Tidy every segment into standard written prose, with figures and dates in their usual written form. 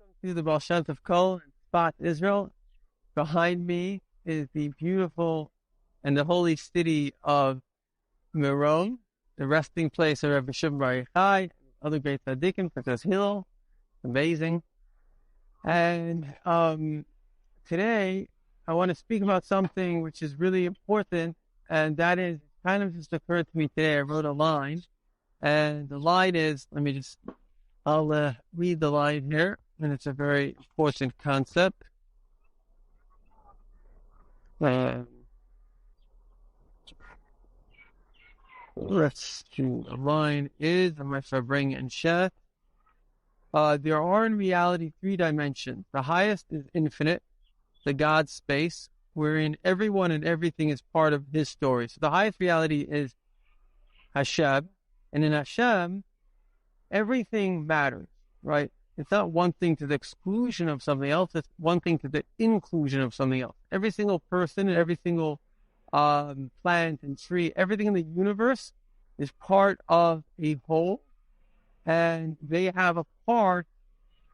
Welcome to the Baal Shem of Kolel in Spot, Israel. Behind me is the beautiful and the holy city of Meron, the resting place of Rabbi Shem Bar Yochai, other great tzaddikim, Princess Hillel. Amazing. And today I want to speak about something which is really important, and that is kind of just occurred to me today. I wrote a line, and the line is, I'll read the line here, and it's a very important concept. Let's see, the line is, I'm going to bring in Sheth. There are in reality three dimensions. The highest is infinite, the God space, wherein everyone and everything is part of his story. So the highest reality is Hashem, and in Hashem, everything matters, right? It's not one thing to the exclusion of something else, it's one thing to the inclusion of something else. Every single person and every single plant and tree, everything in the universe is part of a whole, and they have a part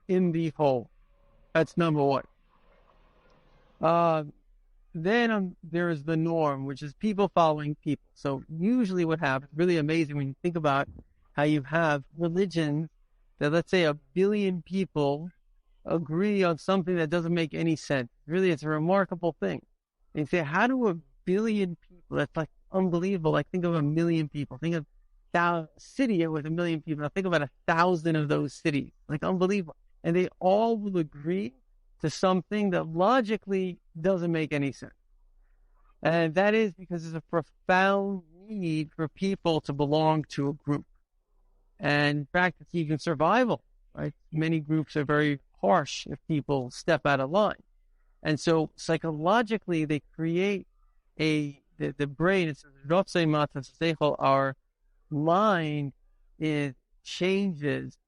in the whole. That's number one. Then there is the norm, which is people following people. So usually what happens, really amazing when you think about how you have religions that, let's say, 1 billion people agree on something that doesn't make any sense. Really, it's a remarkable thing. And you say, how do 1 billion people, that's like unbelievable. Like, think of 1 million people. Think of a city with 1 million people. Now think about 1,000 of those cities. Like, unbelievable. And they all will agree to something that logically doesn't make any sense. And that is because there's a profound need for people to belong to a group. And in fact, it's even survival, right? Many groups are very harsh if people step out of line. And so psychologically, they create the brain, it's our mind changes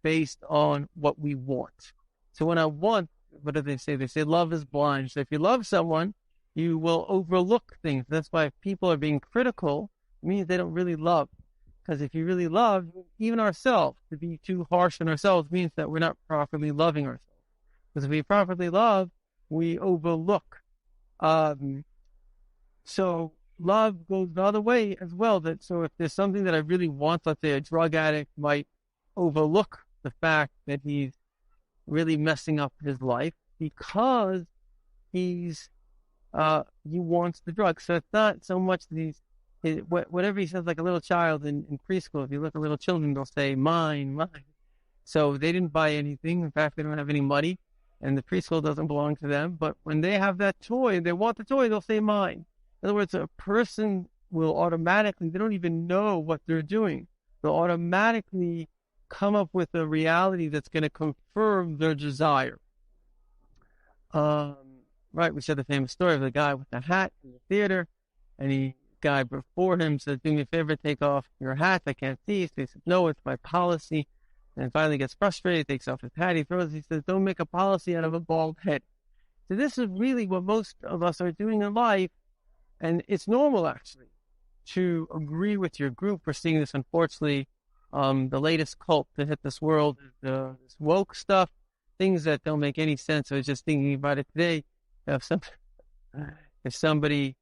based on what we want. So when I want, what do they say? They say love is blind. So if you love someone, you will overlook things. That's why if people are being critical, it means they don't really love. Because if you really love, even ourselves, to be too harsh on ourselves means that we're not properly loving ourselves. Because if we properly love, we overlook. So love goes the other way as well. So if there's something that I really want, let's say a drug addict might overlook the fact that he's really messing up his life because he wants the drug. So it's not so much that whatever he says, like a little child in preschool. If you look at little children, they'll say mine, mine. So they didn't buy anything. In fact, they don't have any money, and the preschool doesn't belong to them. But when they have that toy, they want the toy, they'll say mine. In other words, a person will automatically, they don't even know what they're doing. They'll automatically come up with a reality that's going to confirm their desire. Right, we said the famous story of the guy with the hat in the theater, and the guy before him says, do me a favor, take off your hat, I can't see. So he says, no, it's my policy. And finally gets frustrated, takes off his hat, he says, don't make a policy out of a bald head. So this is really what most of us are doing in life, and it's normal actually to agree with your group. We're seeing this, unfortunately. The latest cult to hit this world is this woke stuff, things that don't make any sense. I was just thinking about it today. If somebody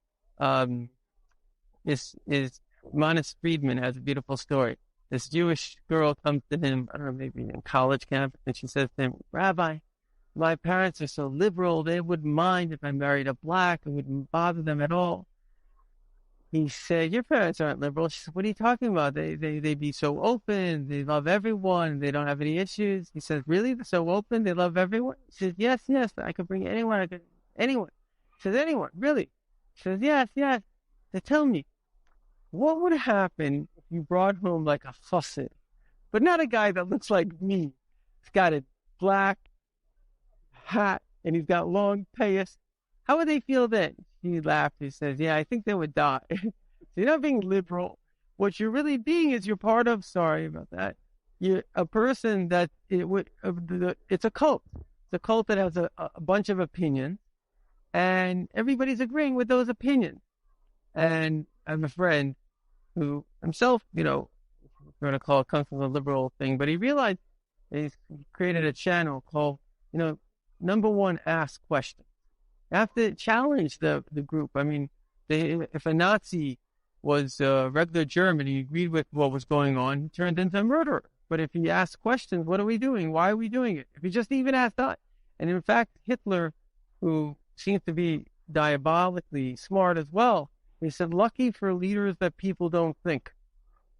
is Manis Friedman has a beautiful story. This Jewish girl comes to him, I don't know, maybe in college campus, and she says to him, Rabbi, my parents are so liberal, they wouldn't mind if I married a black, it wouldn't bother them at all. He said, your parents aren't liberal. She said, what are you talking about? They be so open, they love everyone, they don't have any issues. He says, really? They're so open, they love everyone? She says, yes, I could bring anyone, anyone. She says, anyone, really? She says, yes. They tell me, what would happen if you brought home like a chassid, but not a guy that looks like me? He's got a black hat and he's got long payas. How would they feel then? He laughed. He says, yeah, I think they would die. So you're not being liberal. What you're really being is you're part of, sorry about that, you're a person that it's a cult. It's a cult that has a bunch of opinions, and everybody's agreeing with those opinions. And I have a friend who himself, we're going to call it comes from the liberal thing, but he realized They created a channel called, number one, ask questions. You have to challenge the group. I mean, if a Nazi was regular German, he agreed with what was going on, he turned into a murderer. But if he asked questions, what are we doing? Why are we doing it? If he just even asked that. And in fact, Hitler, who seems to be diabolically smart as well, he said, lucky for leaders that people don't think.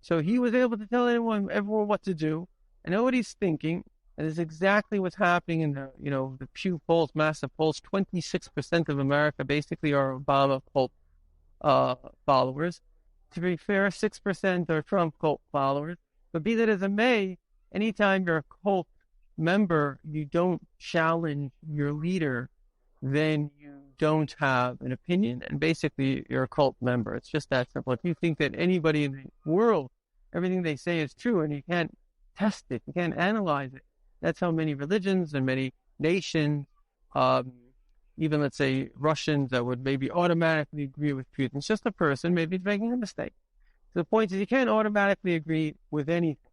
So he was able to tell everyone what to do, and nobody's thinking. And it's exactly what's happening in the Pew polls, massive polls. 26% of America basically are Obama cult followers. To be fair, 6% are Trump cult followers. But be that as it may, anytime you're a cult member, you don't challenge your leader, then you don't have an opinion, and basically you're a cult member. It's just that simple. If you think that anybody in the world, everything they say is true, and you can't test it, you can't analyze it, that's how many religions and many nations, even let's say Russians that would maybe automatically agree with Putin. It's just a person, maybe he's making a mistake. So the point is you can't automatically agree with anything.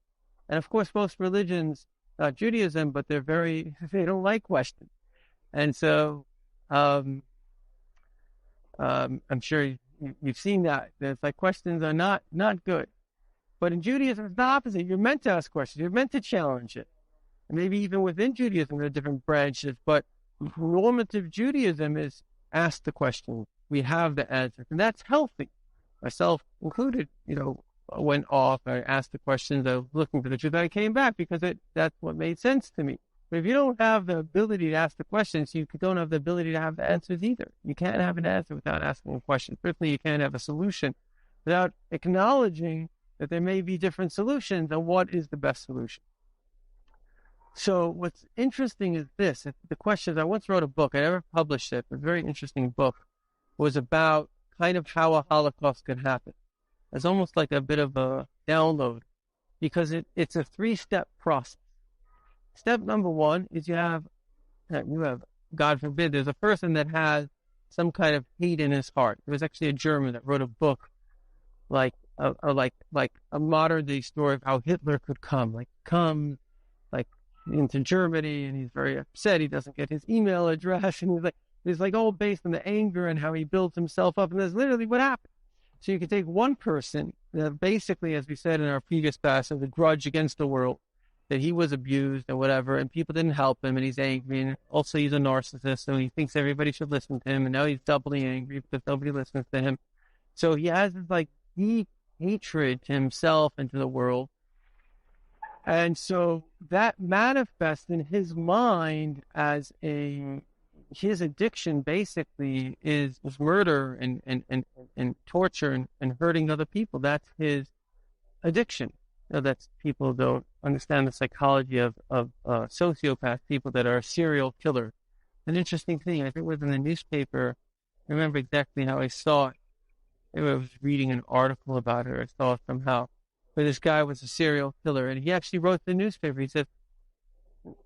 And of course, most religions, not Judaism, but they don't like questions. And so I'm sure you've seen that. It's like questions are not good. But in Judaism, it's the opposite. You're meant to ask questions. You're meant to challenge it. And maybe even within Judaism, there are different branches. But normative Judaism is ask the question. We have the answer. And that's healthy. Myself included, I went off. I asked the questions. I was looking for the truth. I came back because that's what made sense to me. But if you don't have the ability to ask the questions, you don't have the ability to have the answers either. You can't have an answer without asking a question. Certainly, you can't have a solution without acknowledging that there may be different solutions and what is the best solution. So what's interesting is this. The questions, I once wrote a book. I never published it, but a very interesting book. Was about kind of how a Holocaust could happen. It's almost like a bit of a download because it's a 3-step process. Step number one is you have, God forbid, there's a person that has some kind of hate in his heart. There was actually a German that wrote a book like a modern day story of how Hitler could come into Germany, and he's very upset. He doesn't get his email address, and he's all based on the anger and how he builds himself up. And that's literally what happened. So you can take one person that basically, as we said in our previous class, has a grudge against the world, that he was abused and whatever, and people didn't help him, and he's angry, and also he's a narcissist, so he thinks everybody should listen to him, and now he's doubly angry because nobody listens to him. So he has this deep hatred to himself and to the world. And so that manifests in his mind as his addiction basically is murder and torture and hurting other people. That's his addiction. That's people don't understand the psychology of sociopath people that are serial killers. An interesting thing, I think it was in the newspaper. I remember exactly how I saw it. I was reading an article about it, or I saw it somehow, where this guy was a serial killer, and he actually wrote the newspaper. He said,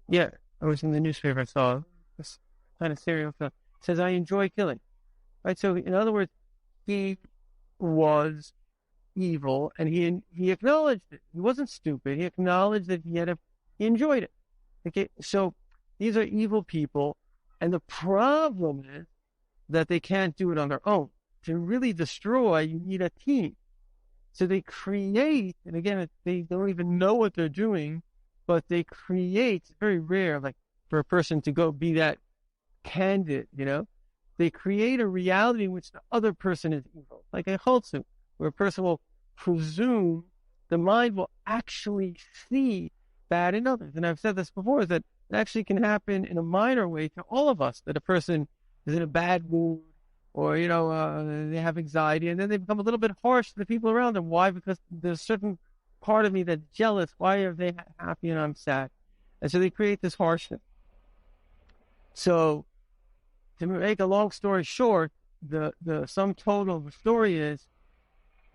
yeah, I was in the newspaper, I saw this kind of serial killer. He says, I enjoy killing. Right? So in other words, he was evil, and he acknowledged it. He wasn't stupid. He acknowledged that he enjoyed it. Okay, so these are evil people, and the problem is that they can't do it on their own. To really destroy, you need a team. So they create, and again, they don't even know what they're doing, but they create. It's very rare, for a person to go be that candid, They create a reality in which the other person is evil, like a chultzum, where a person will presume, the mind will actually see bad in others. And I've said this before, is that it actually can happen in a minor way to all of us, that a person is in a bad mood, or, they have anxiety, and then they become a little bit harsh to the people around them. Why? Because there's a certain part of me that's jealous. Why are they happy and I'm sad? And so they create this harshness. So to make a long story short, the sum total of the story is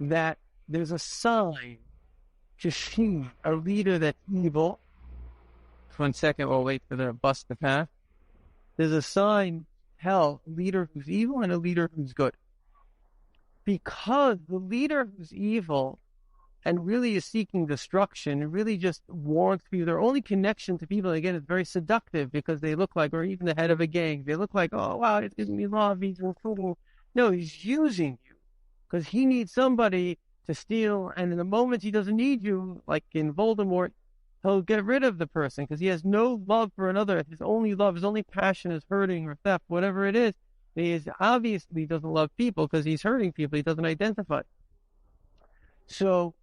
that there's a sign to see a leader that's evil. 1 second, we'll wait for the bus to pass. There's a sign, a leader who's evil and a leader who's good. Because the leader who's evil and really is seeking destruction and really just wants people. Their only connection to people, again, is very seductive because they look like, or even the head of a gang, they look like, oh, wow, it's giving me love, he's cool. No, he's using you because he needs somebody to steal. And in the moment he doesn't need you, like in Voldemort, he'll get rid of the person because he has no love for another. His only love, his only passion is hurting or theft, whatever it is. He obviously doesn't love people because he's hurting people. He doesn't identify. So,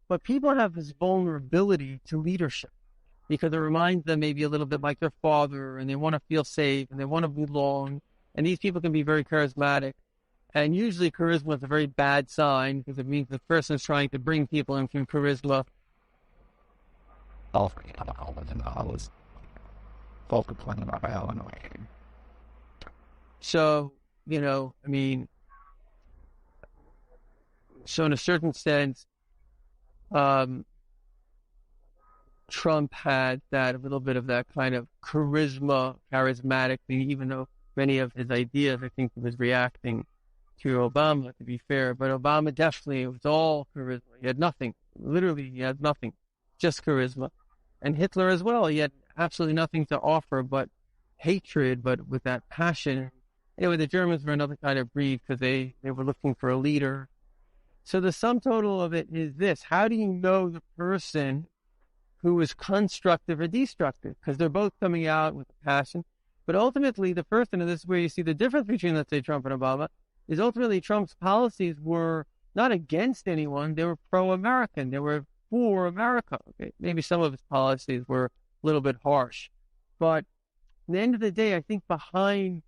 but people have this vulnerability to leadership because it reminds them maybe a little bit like their father, and they want to feel safe and they want to belong. And these people can be very charismatic. And usually charisma is a very bad sign because it means the person is trying to bring people in from charisma. So, I mean, so in a certain sense, Trump had a little bit of that kind of charismatic thing, even though many of his ideas, I think he was reacting to Obama, to be fair. But Obama definitely, it was all charisma. He had nothing. Literally, he had nothing. Just charisma. And Hitler as well, he had absolutely nothing to offer but hatred, but with that passion. Anyway, the Germans were another kind of breed because they were looking for a leader. So the sum total of it is this. How do you know the person who is constructive or destructive? Because they're both coming out with a passion. But ultimately, the person, and this is where you see the difference between, let's say, Trump and Obama, is ultimately Trump's policies were not against anyone. They were pro-American. They were for America. Okay? Maybe some of his policies were a little bit harsh. But at the end of the day, I think behind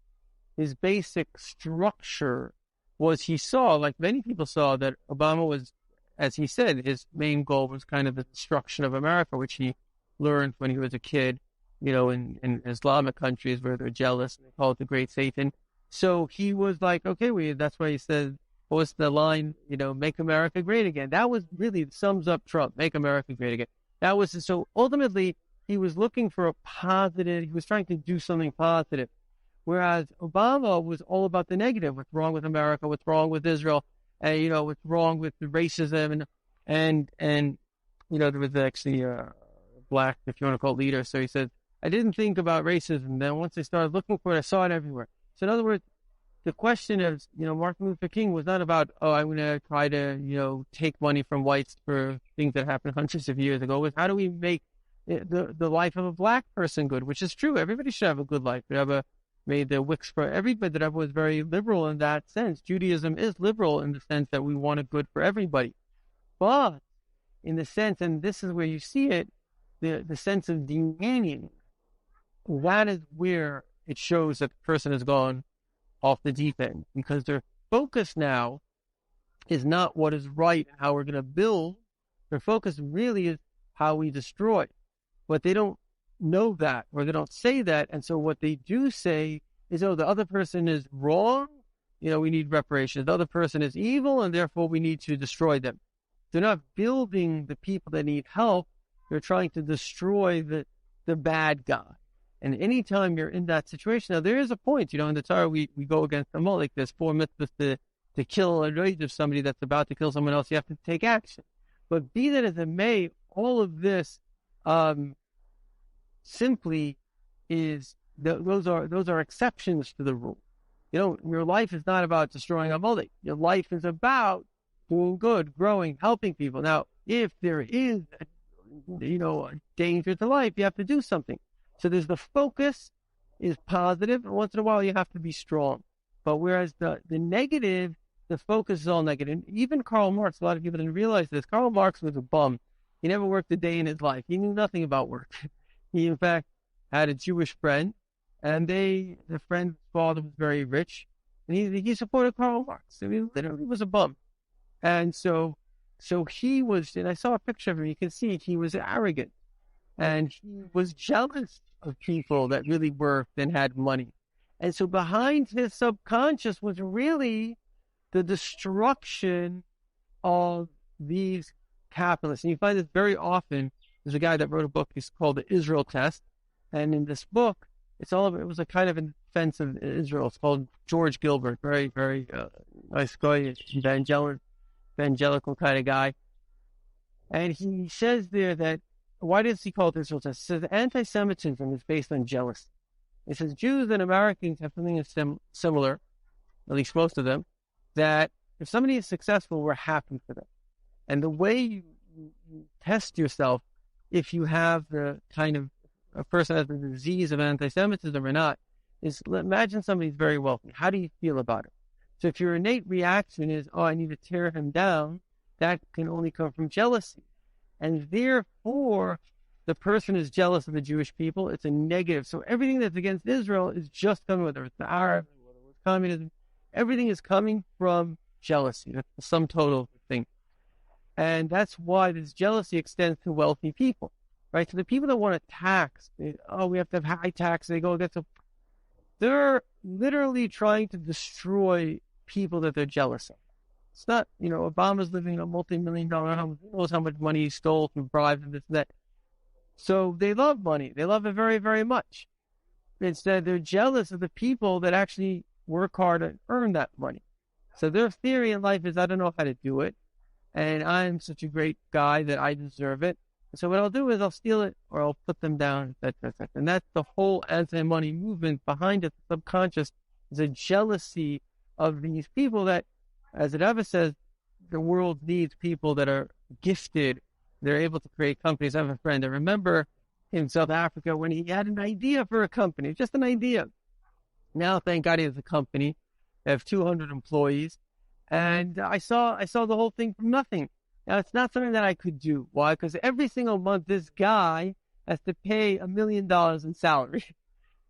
his basic structure was he saw, like many people saw, that Obama was, as he said, his main goal was kind of the destruction of America, which he learned when he was a kid, in Islamic countries where they're jealous and they call it the Great Satan. So he was like, okay, that's why he said, what was the line, make America great again. That was really sums up Trump, make America great again. That was, so ultimately he was looking for a positive, he was trying to do something positive. Whereas Obama was all about the negative, what's wrong with America, what's wrong with Israel, and, what's wrong with the racism. And there was actually a black, if you want to call it, leader. So he said, I didn't think about racism. Then once I started looking for it, I saw it everywhere. So in other words, the question is, Martin Luther King was not about, I'm going to try to, take money from whites for things that happened hundreds of years ago. It was, how do we make the life of a black person good, which is true. Everybody should have a good life. We have made the wicks for everybody that was very liberal in that sense. Judaism is liberal in the sense that we want it good for everybody. But in the sense, and this is where you see it, the sense of demeaning, that is where it shows that the person has gone off the deep end, because their focus now is not what is right, how we're going to build. Their focus really is how we destroy. But they don't know that, or they don't say that. And so what they do say is, the other person is wrong. We need reparations. The other person is evil, and therefore we need to destroy them. They're not building the people that need help. They're trying to destroy the bad guy. And anytime you're in that situation, now there is a point, in the Torah, we go against the Molech. There's 4 mitzvahs to kill a rage of somebody that's about to kill someone else. You have to take action. But be that as it may, all of this simply is, those are exceptions to the rule. Your life is not about destroying a Molech. Your life is about doing good, growing, helping people. Now, if there is a danger to life, you have to do something. So there's the focus is positive, and once in a while you have to be strong. But whereas the negative, the focus is all negative. Even Karl Marx, a lot of people didn't realize this. Karl Marx was a bum. He never worked a day in his life. He knew nothing about work. He, in fact, had a Jewish friend, and the friend's father was very rich, and he supported Karl Marx. So he literally was a bum. And so he was, and I saw a picture of him, you can see he was arrogant, and he was jealous of people that really worked and had money. And so behind his subconscious was really the destruction of these capitalists. And you find this very often. There's a guy that wrote a book, it's called The Israel Test. And in this book, it was a kind of a defense of Israel. It's called George Gilbert, very, very nice guy, evangelical kind of guy. And he says there that, why does he call it Israel test? He says anti-Semitism is based on jealousy. He says Jews and Americans have something similar, at least most of them, that if somebody is successful, we're happy for them. And the way you test yourself, if you have the kind of a person has the disease of anti-Semitism or not, is imagine somebody's very wealthy. How do you feel about it? So if your innate reaction is, oh, I need to tear him down, that can only come from jealousy. And therefore, the person is jealous of the Jewish people. It's a negative. So everything that's against Israel is just coming, whether it's the Arabs, whether it's communism, everything is coming from jealousy. That's the sum total of the thing. And that's why this jealousy extends to wealthy people, right? So the people that want to tax, we have to have high tax, they go against they're literally trying to destroy people that they're jealous of. It's not, Obama's living in a multi-million-dollar home. Who knows how much money he stole through bribes and this and that. So they love money. They love it very, very much. Instead, they're jealous of the people that actually work hard and earn that money. So their theory in life is, I don't know how to do it, and I'm such a great guy that I deserve it. So what I'll do is I'll steal it or I'll put them down. And that's the whole anti-money movement behind it. The subconscious is a jealousy of these people that, as it ever says, the world needs people that are gifted. They're able to create companies. I have a friend. I remember in South Africa when he had an idea for a company, just an idea. Now, thank God he has a company. They have 200 employees. And I saw the whole thing from nothing. Now, it's not something that I could do. Why? Because every single month, this guy has to pay $1 million in salary.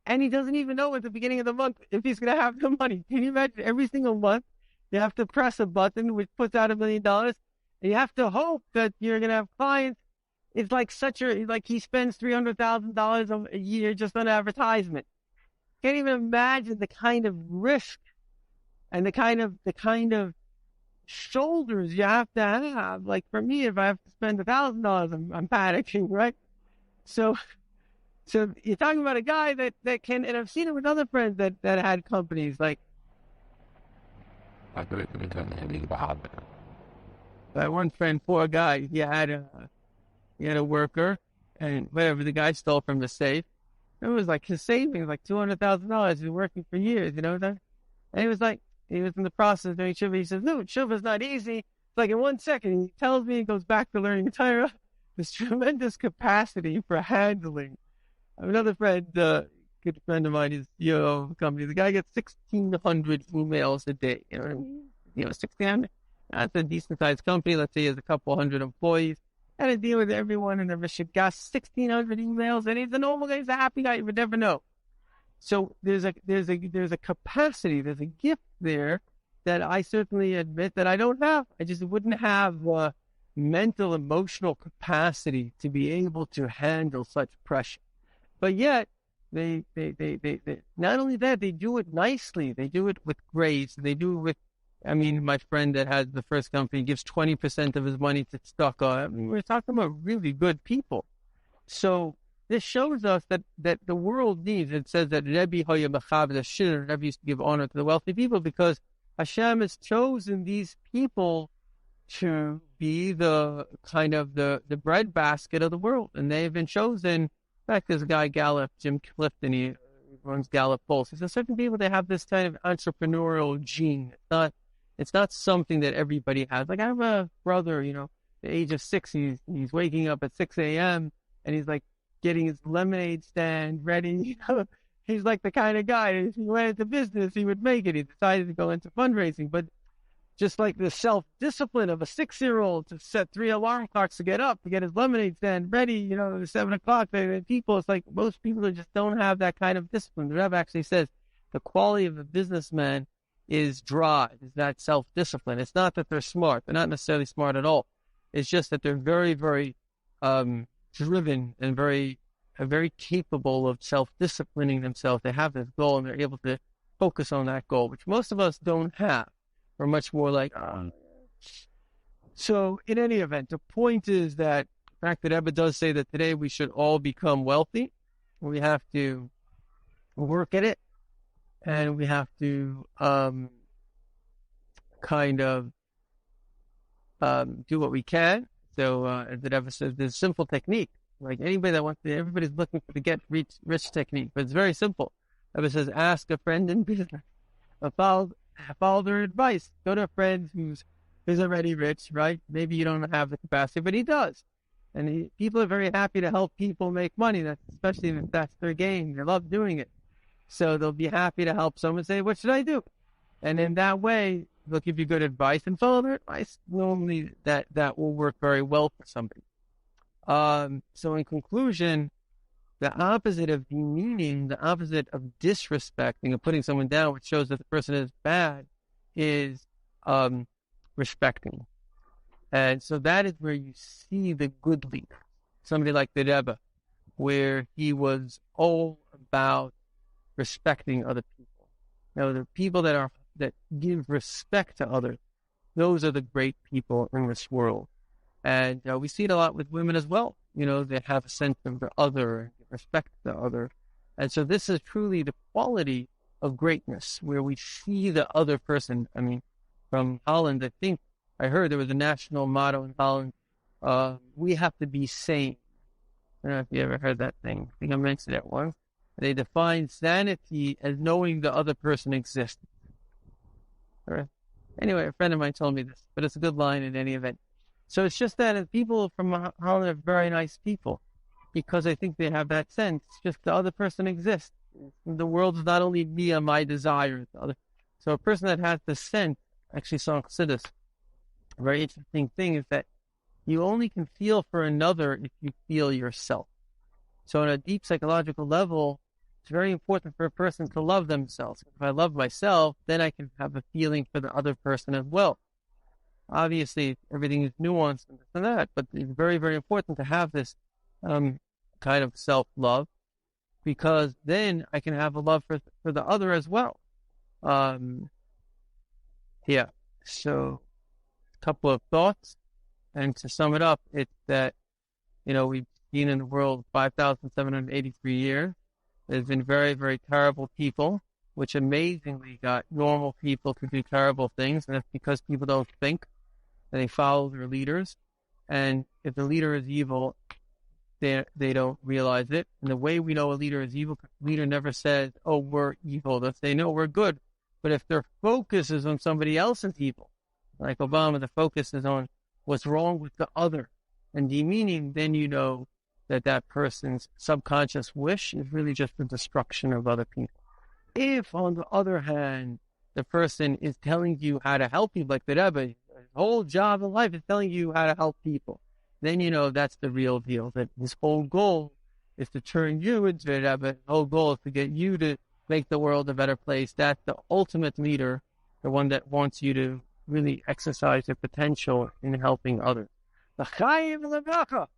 And he doesn't even know at the beginning of the month if he's going to have the money. Can you imagine? Every single month, you have to press a button which puts out $1 million. And you have to hope that you're going to have clients. It's like he spends $300,000 a year just on advertisement. Can't even imagine the kind of risk and the kind of shoulders you have to have. Like for me, if I have to spend $1,000, I'm panicking, right? So you're talking about a guy that can, and I've seen it with other friends that had companies like. That one friend, poor guy, he had a worker, and whatever the guy stole from the safe. It was like his savings, like $200,000. He's been working for years, and he was in the process of doing shiur. He says, no, shiur is not easy. It's like in 1 second, he tells me he goes back to learning Torah. This tremendous capacity for handling. I have another friend, good friend of mine, is CEO of a company. The guy gets 1,600 emails a day. 1,600. That's a decent sized company. Let's say he has a couple hundred employees. Had to deal with everyone and every shit. Got 1,600 emails, and he's a normal guy. He's a happy guy. You would never know. So there's a capacity, there's a gift there that I certainly admit that I don't have. I just wouldn't have mental, emotional capacity to be able to handle such pressure. But yet, they not only that, they do it nicely. They do it with grace. They do it with, my friend that has the first company gives 20% of his money to tzedakah. We're talking about really good people. So this shows us that the world needs, it says that Rebbe Hoya Mechav, the shiur, Rebbe used to give honor to the wealthy people because Hashem has chosen these people to be the kind of the breadbasket of the world. And they've been chosen. In fact, this guy Gallup, Jim Clifton, he runs Gallup Polls. He says certain people, they have this kind of entrepreneurial gene. It's not something that everybody has. Like I have a brother, the age of 6, he's waking up at 6 a.m. and he's like getting his lemonade stand ready. He's like the kind of guy, if he went into business, he would make it. He decided to go into fundraising. But just like the self-discipline of a 6-year-old to set 3 alarm clocks to get up, to get his lemonade stand ready, at 7 o'clock, people, it's like most people just don't have that kind of discipline. The Rebbe actually says the quality of a businessman is drive, is that self-discipline. It's not that they're smart. They're not necessarily smart at all. It's just that they're very, very driven and very capable of self-disciplining themselves. They have this goal and they're able to focus on that goal, which most of us don't have. We're much more like, So in any event, the point is that the fact that Ebba does say that today we should all become wealthy, we have to work at it, and we have to do what we can. So, as it ever says, there's a simple technique. Like anybody that wants to, everybody's looking for the get rich technique, but it's very simple. It says, ask a friend in business. Follow their advice. Go to a friend who's already rich, right? Maybe you don't have the capacity, but he does. And people are very happy to help people make money. That's especially if that's their game. They love doing it. So they'll be happy to help someone say, what should I do? And in that way, they'll give you good advice and follow their advice. Normally that will work very well for somebody. So in conclusion, the opposite of demeaning, the opposite of disrespecting or putting someone down, which shows that the person is bad, is respecting. And so that is where you see the good leader. Somebody like the Rebbe, where he was all about respecting other people. Now, the people that give respect to others, those are the great people in this world. And we see it a lot with women as well. They have a sense of the other, respect the other. And so this is truly the quality of greatness, where we see the other person. I mean, from Holland, I think I heard there was a national motto in Holland, we have to be sane. I don't know if you ever heard that thing. I think I mentioned that once. They define sanity as knowing the other person exists. Anyway, a friend of mine told me this, but it's a good line in any event. So it's just that people from Holland are very nice people, because I think they have that sense. Just the other person exists. The world is not only me and my desires. So a person that has the sense, actually saw Chassidus, a very interesting thing is that you only can feel for another if you feel yourself. So on a deep psychological level, it's very important for a person to love themselves. If I love myself, then I can have a feeling for the other person as well. Obviously, everything is nuanced and this and that, but it's very, very important to have this kind of self-love, because then I can have a love for the other as well. So a couple of thoughts. And to sum it up, it's that, we've seen in the world 5,783 years. There's been very, very terrible people, which amazingly got normal people to do terrible things. And that's because people don't think, and they follow their leaders. And if the leader is evil, they don't realize it. And the way we know a leader is evil, the leader never says, oh, we're evil. They'll say, no, we're good. But if their focus is on somebody else's evil, like Obama, the focus is on what's wrong with the other and demeaning, then you know that person's subconscious wish is really just the destruction of other people. If, on the other hand, the person is telling you how to help people, like the Rebbe, his whole job in life is telling you how to help people, then you know that's the real deal, that his whole goal is to turn you into a Rebbe. His whole goal is to get you to make the world a better place. That's the ultimate leader, the one that wants you to really exercise your potential in helping others. L'chaim lebracha.